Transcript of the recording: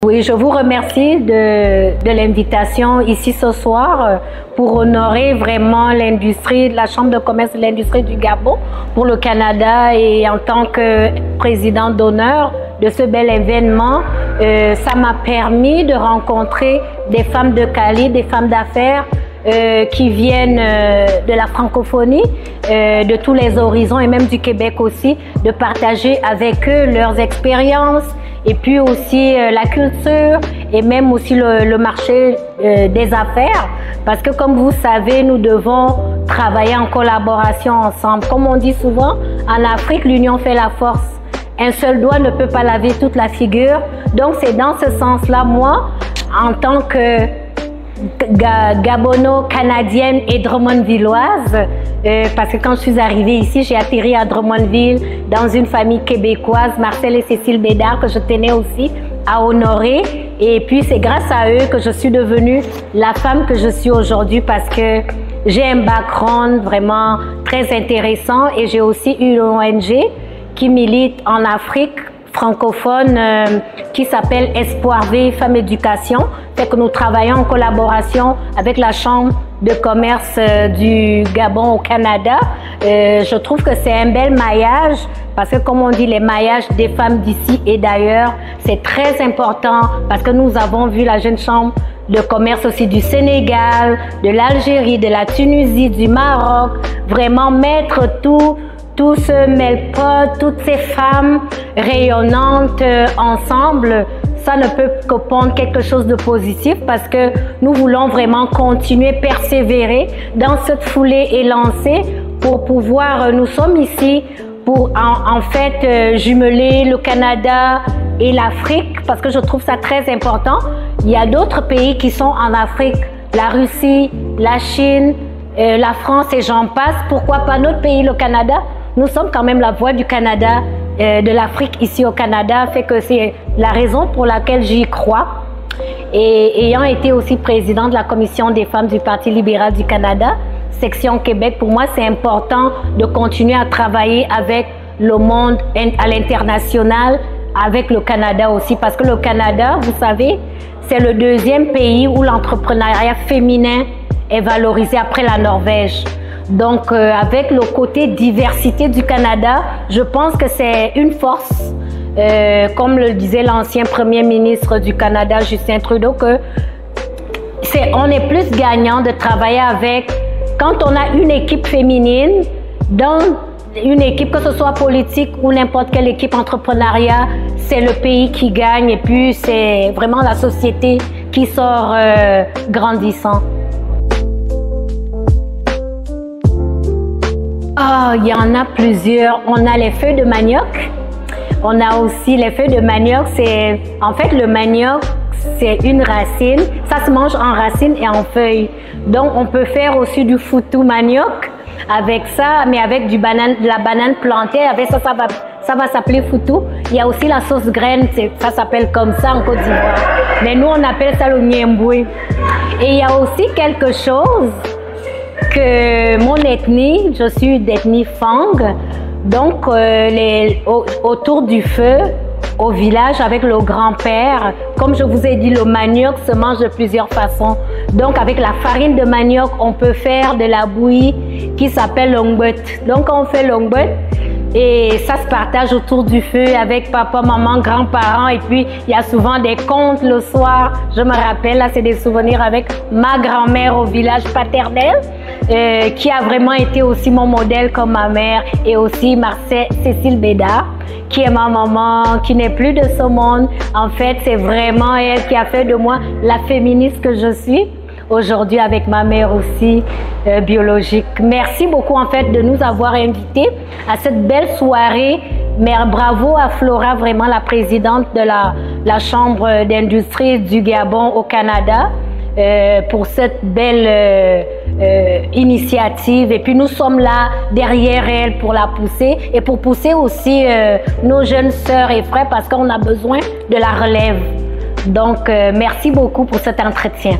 Oui, je vous remercie de l'invitation ici ce soir pour honorer vraiment l'industrie, la Chambre de commerce et de l'industrie du Gabon pour le Canada, et en tant que présidente d'honneur de ce bel événement, ça m'a permis de rencontrer des femmes de Cali, des femmes d'affaires qui viennent de la francophonie, de tous les horizons et même du Québec aussi, de partager avec eux leurs expériences et puis aussi la culture et même aussi le marché des affaires, parce que comme vous savez, nous devons travailler en collaboration ensemble. Comme on dit souvent, en Afrique, l'union fait la force. Un seul doigt ne peut pas laver toute la figure. Donc c'est dans ce sens-là, moi, en tant que Gabono-canadienne et Drummondvilloise, parce que quand je suis arrivée ici, j'ai atterri à Drummondville dans une famille québécoise, Marcel et Cécile Bédard, que je tenais aussi à honorer. Et puis c'est grâce à eux que je suis devenue la femme que je suis aujourd'hui, parce que j'ai un background vraiment très intéressant et j'ai aussi une ONG qui milite en Afrique francophone qui s'appelle Espoir V Femmes Éducation. Fait que nous travaillons en collaboration avec la Chambre de commerce du Gabon au Canada. Je trouve que c'est un bel maillage, parce que comme on dit, les maillages des femmes d'ici et d'ailleurs, c'est très important, parce que nous avons vu la jeune Chambre de commerce aussi du Sénégal, de l'Algérie, de la Tunisie, du Maroc, vraiment mettre tout ce mêle-pot, toutes ces femmes rayonnantes ensemble. Ça ne peut que prendre quelque chose de positif, parce que nous voulons vraiment continuer, persévérer dans cette foulée élancée pour pouvoir, nous sommes ici pour en fait jumeler le Canada et l'Afrique, parce que je trouve ça très important. Il y a d'autres pays qui sont en Afrique, la Russie, la Chine, la France et j'en passe. Pourquoi pas notre pays, le Canada? Nous sommes quand même la voix du Canada, de l'Afrique ici au Canada, fait que c'est la raison pour laquelle j'y crois. Et ayant été aussi présidente de la Commission des femmes du Parti libéral du Canada, section Québec, pour moi c'est important de continuer à travailler avec le monde à l'international, avec le Canada aussi, parce que le Canada, vous savez, c'est le deuxième pays où l'entrepreneuriat féminin est valorisé après la Norvège. Donc, avec le côté diversité du Canada, je pense que c'est une force, comme le disait l'ancien premier ministre du Canada, Justin Trudeau, que on est plus gagnant de travailler avec, quand on a une équipe féminine, dans une équipe, que ce soit politique ou n'importe quelle équipe entrepreneuriat, c'est le pays qui gagne et puis c'est vraiment la société qui sort grandissant. Oh, il y en a plusieurs. On a les feuilles de manioc. On a aussi les feuilles de manioc. En fait, le manioc, c'est une racine. Ça se mange en racine et en feuilles. Donc, on peut faire aussi du foutou manioc avec ça, mais avec de la banane plantée. Avec ça, ça va s'appeler foutou. Il y a aussi la sauce graine. Ça s'appelle comme ça en Côte d'Ivoire. Mais nous, on appelle ça le niemboué. Et il y a aussi quelque chose que mon ethnie, je suis d'ethnie Fang, donc autour du feu, au village avec le grand-père, comme je vous ai dit, le manioc se mange de plusieurs façons. Donc avec la farine de manioc, on peut faire de la bouillie qui s'appelle longbet. Donc on fait longbet et ça se partage autour du feu avec papa, maman, grands-parents, et puis il y a souvent des contes le soir. Je me rappelle, là c'est des souvenirs avec ma grand-mère au village paternel, qui a vraiment été aussi mon modèle comme ma mère, et aussi Cécile Bédard, qui est ma maman, qui n'est plus de ce monde. En fait, c'est vraiment elle qui a fait de moi la féministe que je suis aujourd'hui, avec ma mère aussi biologique. Merci beaucoup en fait de nous avoir invités à cette belle soirée. Mais bravo à Flora, vraiment la présidente de la Chambre d'industrie du Gabon au Canada, pour cette belle initiative. Et puis nous sommes là derrière elle pour la pousser et pour pousser aussi nos jeunes sœurs et frères, parce qu'on a besoin de la relève. Donc merci beaucoup pour cet entretien.